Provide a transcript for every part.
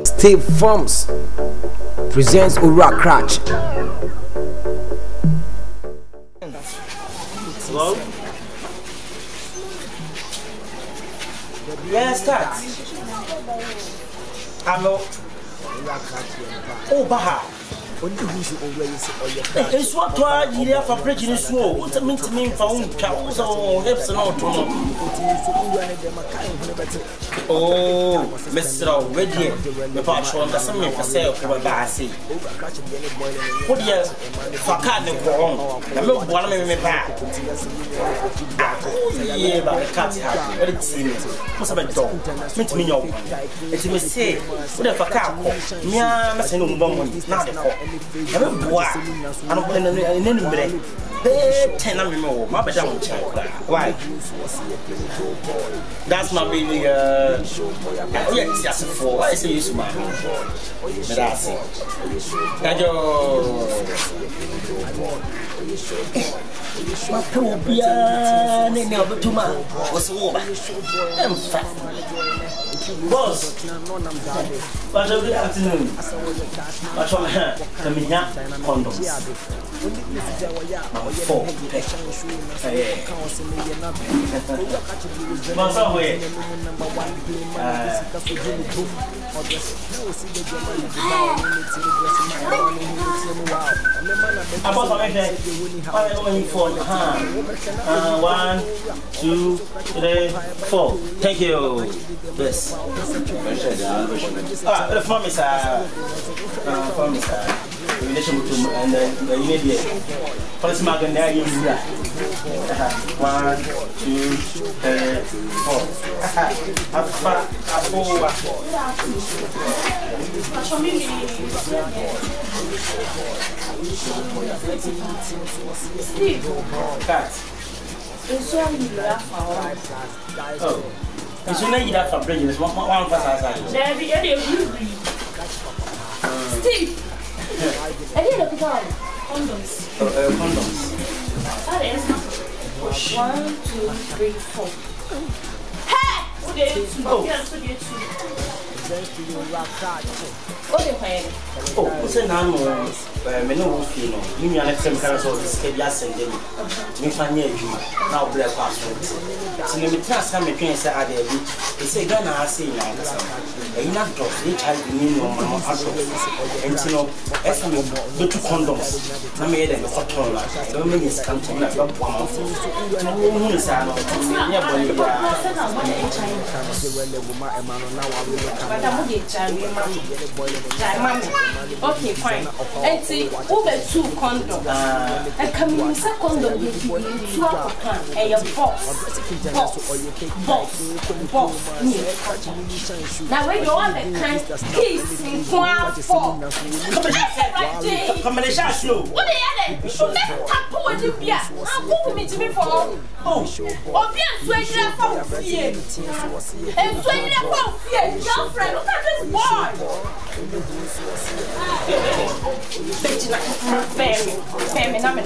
Steve Farms presents Ura Cratch. Hello? Yeah, start. Hello. Oh, Baha. It's what you have for preaching is slow. What I mean to me from cows or hips and all. Oh, Mr. Ready, the patron doesn't make herself for a bassy. What do you for can't go on? I know one of me back. Oh, yeah, but the cat's happy. What it seems. What's about dog? Meet me, no. It's a mistake. What if I can't call? Me, I'm saying, no one, not the call. I don't know why. I don't know any bread. Ten of me more. My bad. Why? That's my baby. Yes, yes, for I say you smile. That's it. My poor piano never too much. What's over? I'm fat. Boss, but good afternoon. But from her, the Minya condoms. Four. One, two, three, four. Thank you. Yes. The form is relation to and the immediate policy market there in 1, 2, 3, 4. Steve, oh. It's not that for bridges. One for us. Steve, I didn't look at all. Condoms. Condoms. 1, 2, 3, 4. Hey! Oh, what's a name? Many will feel. You are not some kind of schedule sending me. Me find you now, black passport. So, let me tell some mechanics at the end. They say, Ghana, I say, and you're not just each child in your mama. And you know, as I'm the two condoms, I made them for $1. Don't mean it's come to me like one month. Okay, fine. And see, over 2 condoms. And come in, condom, you and your box. Now, when you want the kind, he's in 4. Come and shot you. What are you? Let's tap with you. I'm going to me for oh, yes, when you're from here. And when you're from here, your friend, look at this boy. Family, I'm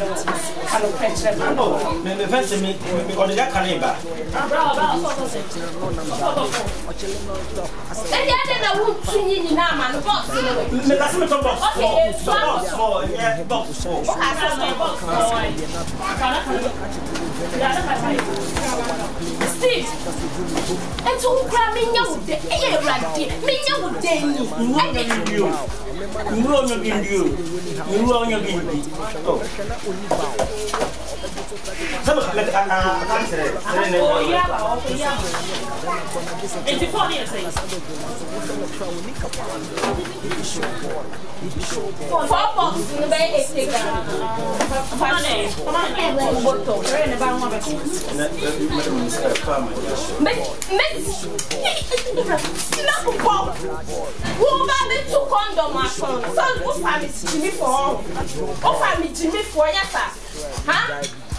in the first me, or the Caliba. And yet, I won't see you now, and the box. Steve, and so cramming you with the air right there. Me, you would dare you.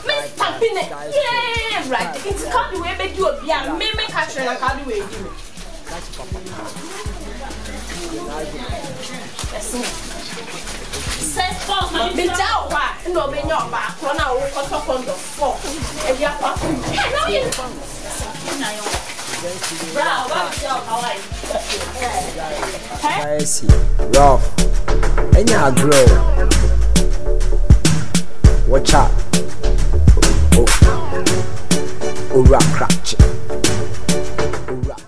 Miss Tapping, yeah, right. It's called the way they do it. Yeah, me catch and how do we do it? Say, false, my bitch out. No, be not back. Run out of the 4. And you're Bra, what is your Hawaii? I see. Rough. Any grow. Watch out. Oh, rock crack.